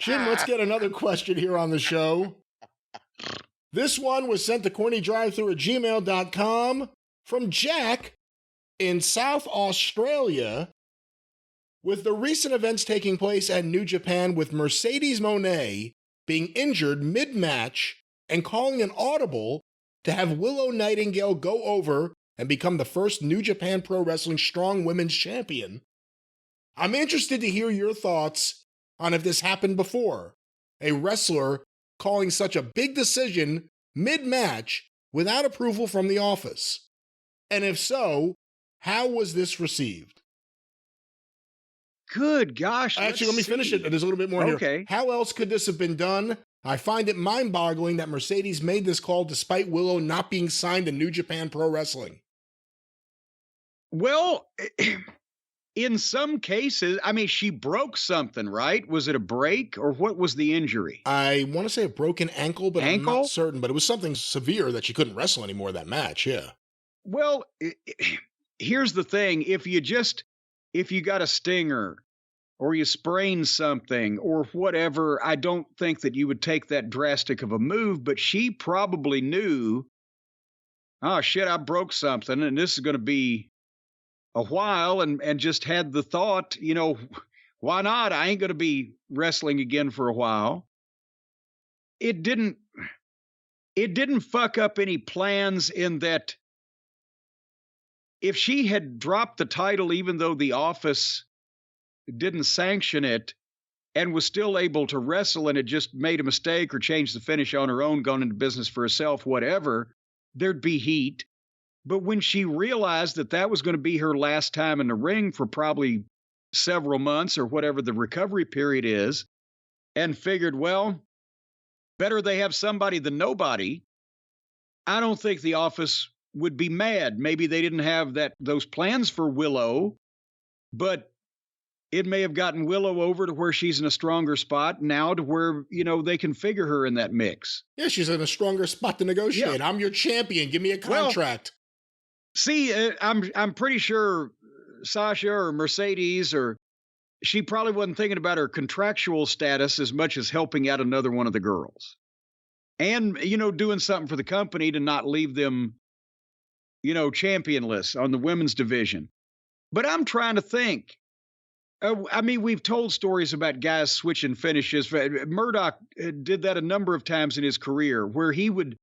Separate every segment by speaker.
Speaker 1: Jim, let's get another question here on the show. This one was sent to CornyDriveThru@gmail.com from Jack in South Australia. With the recent events taking place at New Japan with Mercedes Moné being injured mid-match and calling an audible to have Willow Nightingale go over and become the first New Japan Pro Wrestling Strong Women's Champion, I'm interested to hear your thoughts on if this happened before. A wrestler calling such a big decision mid-match without approval from the office. And if so, how was this received?
Speaker 2: Good gosh.
Speaker 1: Actually, let me finish it. There's a little bit more here.
Speaker 2: Okay.
Speaker 1: How else could this have been done? I find it mind-boggling that Mercedes made this call despite Willow not being signed to New Japan Pro Wrestling.
Speaker 2: Well, in some cases, I mean, she broke something, right? Was it a break or what was the injury?
Speaker 1: I want to say a broken ankle, but I'm not certain. But it was something severe that she couldn't wrestle anymore that match, yeah.
Speaker 2: Well, here's the thing. If you got a stinger or you sprain something or whatever, I don't think that you would take that drastic of a move, but she probably knew, oh shit, I broke something and this is going to be a while, and just had the thought, you know, why not? I ain't going to be wrestling again for a while. It didn't fuck up any plans in that if she had dropped the title, even though the office didn't sanction it, and was still able to wrestle and had just made a mistake or changed the finish on her own, gone into business for herself, whatever, there'd be heat. But when she realized that that was going to be her last time in the ring for probably several months or whatever the recovery period is, and figured, well, better they have somebody than nobody, I don't think the office would be mad. Maybe they didn't have those plans for Willow, but it may have gotten Willow over to where she's in a stronger spot now to where, you know, they can figure her in that mix.
Speaker 1: Yeah, she's in a stronger spot to negotiate. Yeah. I'm your champion. Give me a contract.
Speaker 2: Well, see, I'm pretty sure Sasha or Mercedes, or she probably wasn't thinking about her contractual status as much as helping out another one of the girls. And, you know, doing something for the company to not leave them, you know, championless on the women's division. But I'm trying to think. I mean, we've told stories about guys switching finishes. Murdoch did that a number of times in his career where he'd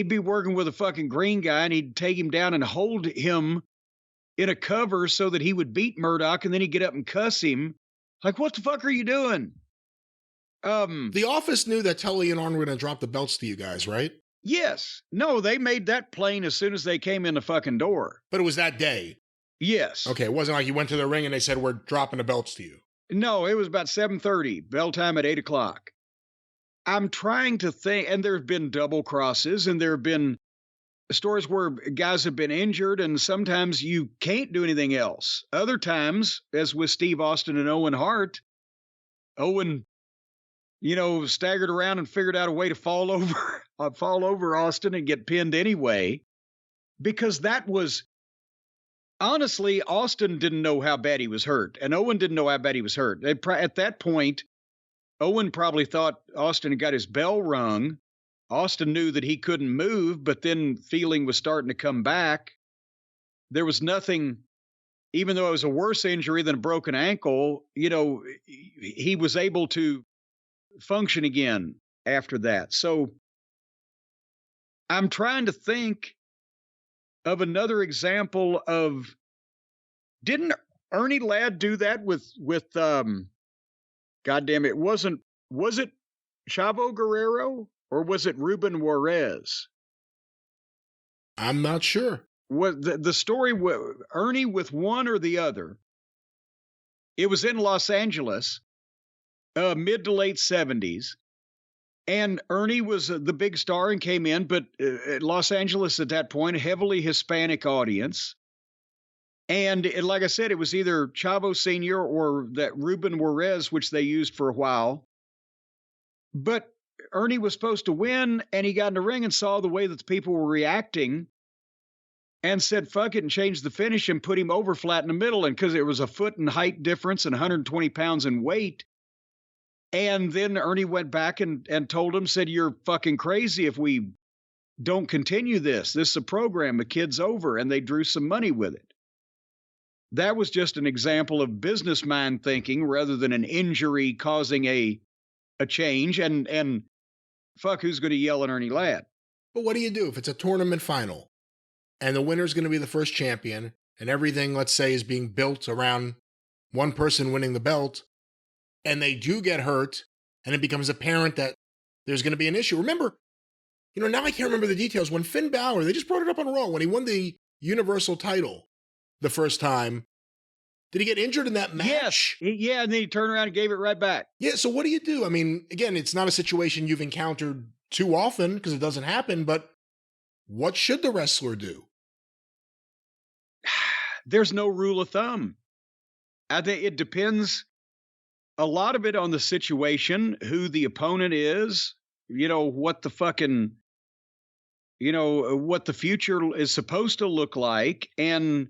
Speaker 2: be working with a fucking green guy and he'd take him down and hold him in a cover so that he would beat Murdoch, and then he'd get up and cuss him. Like, what the fuck are you doing?
Speaker 1: The office knew that Tully and Arn were going to drop the belts to you guys, right?
Speaker 2: Yes. No, they made that plain as soon as they came in the fucking door.
Speaker 1: But it was that day.
Speaker 2: Yes.
Speaker 1: Okay, it wasn't like you went to the ring and they said, we're dropping the belts to you.
Speaker 2: No, it was about 7:30, bell time at 8 o'clock. I'm trying to think, and there have been double crosses, and there have been stories where guys have been injured, and sometimes you can't do anything else. Other times, as with Steve Austin and Owen Hart, Owen, you know, staggered around and figured out a way to fall over Austin and get pinned anyway, because that was, honestly, Austin didn't know how bad he was hurt, and Owen didn't know how bad he was hurt. At that point, Owen probably thought Austin had got his bell rung. Austin knew that he couldn't move, but then feeling was starting to come back. There was nothing, even though it was a worse injury than a broken ankle, you know, he was able to function again after that. So I'm trying to think of another example of, didn't Ernie Ladd do that with goddamn it, was it Chavo Guerrero or was it Ruben Juarez?
Speaker 1: I'm not sure.
Speaker 2: Was the story Ernie with one or the other? It was in Los Angeles, mid to late 70s. And Ernie was the big star and came in, but Los Angeles at that point, a heavily Hispanic audience. And like I said, it was either Chavo Sr. or that Ruben Juarez, which they used for a while. But Ernie was supposed to win, and he got in the ring and saw the way that the people were reacting and said, fuck it, and changed the finish and put him over flat in the middle. And because it was a foot in height difference and 120 pounds in weight, And then Ernie went back and told him, said, "You're fucking crazy if we don't continue this. This is a program. The kid's over." And they drew some money with it. That was just an example of business mind thinking rather than an injury causing a change. And fuck, who's going to yell at Ernie Ladd?
Speaker 1: But what do you do if it's a tournament final and the winner's going to be the first champion and everything, let's say, is being built around one person winning the belt, and they do get hurt and it becomes apparent that there's going to be an issue? Remember, now I can't remember the details. When Finn Balor, they just brought it up on Raw, when he won the Universal title the first time, did he get injured in that match?
Speaker 2: Yes. Yeah, and then he turned around and gave it right back.
Speaker 1: Yeah, so what do you do? I mean, again, it's not a situation you've encountered too often because it doesn't happen, but what should the wrestler do?
Speaker 2: There's no rule of thumb. I think it depends a lot of it on the situation, who the opponent is, what the fucking, what the future is supposed to look like, and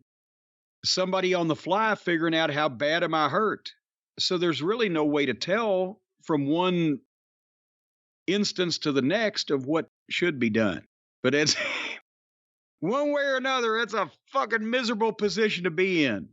Speaker 2: somebody on the fly figuring out how bad am I hurt. So there's really no way to tell from one instance to the next of what should be done. But it's one way or another, it's a fucking miserable position to be in.